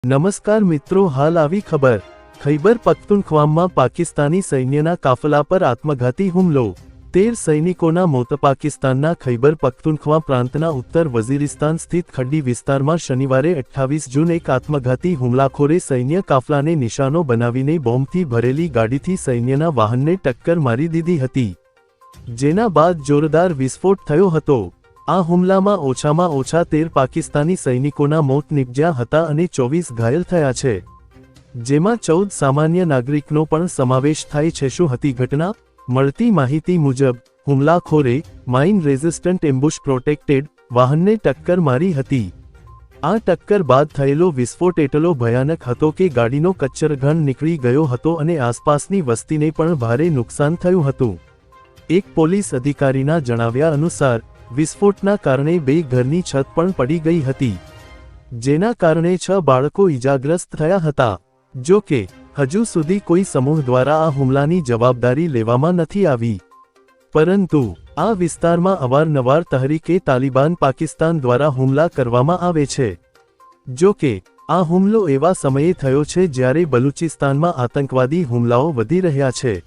નમસ્કાર મિત્રો, હાલ આવી ખબર. ખૈબર પખ્તુનખ્વામાં પાકિસ્તાની સૈન્યના કાફલા પર આત્મઘાતી હુમલો. 13 સૈનિકોના મોત. પાકિસ્તાનના ખૈબર પખ્તુનખ્વા પ્રાંતના ઉત્તર વઝીરિસ્તાન સ્થિત ખડ્ડી વિસ્તારમાં શનિવારે 28 જૂન એક આત્મઘાતી હુમલાખોરે સૈન્ય કાફલાને નિશાનો બનાવીને બોમ્બથી ભરેલી ગાડીથી સૈન્યના વાહનને ટક્કર મારી દીધી હતી, જેના બાદ જોરદાર વિસ્ફોટ થયો હતો. આ હુમલામાં ઓછામાં ઓછા 13 પાકિસ્તાની સૈનિકોના મોત નીપજ્યા હતા અને 24 ઘાયલ થયા છે, જેમાં 14 સામાન્ય નાગરિકનો પણ સમાવેશ થાય છે. શું હતી ઘટના? મળતી માહિતી મુજબ, હુમલાખોરે માઇન રેઝિસ્ટન્ટ એમ્બુશ પ્રોટેક્ટેડ વાહનને ટક્કર મારી હતી. આ ટક્કર બાદ થયેલો વિસ્ફોટ એટલો ભયાનક હતો કે ગાડીનો કચ્ચરઘન નીકળી ગયો હતો અને આસપાસની વસ્તીને પણ ભારે નુકસાન થયું હતું. એક પોલીસ અધિકારીના જણાવ્યા અનુસાર, વિસ્ફોટના કારણે 2 ઘરની છત પણ પડી ગઈ હતી, જેના કારણે 6 બાળકો ઈજાગ્રસ્ત થયા હતા. જો કે, હજુ સુધી કોઈ સમૂહ દ્વારા આ હુમલાની જવાબદારી લેવામાં નથી આવી. પરંતુ આ વિસ્તારમાં અવારનવાર તહરીક-એ-તાલિબાન પાકિસ્તાન દ્વારા હુમલા કરવામાં આવે છે. જો કે, આ હુમલો એવા સમયે થયો છે જ્યારે બલુચિસ્તાનમાં આતંકવાદી હુમલાઓ વધી રહ્યા છે.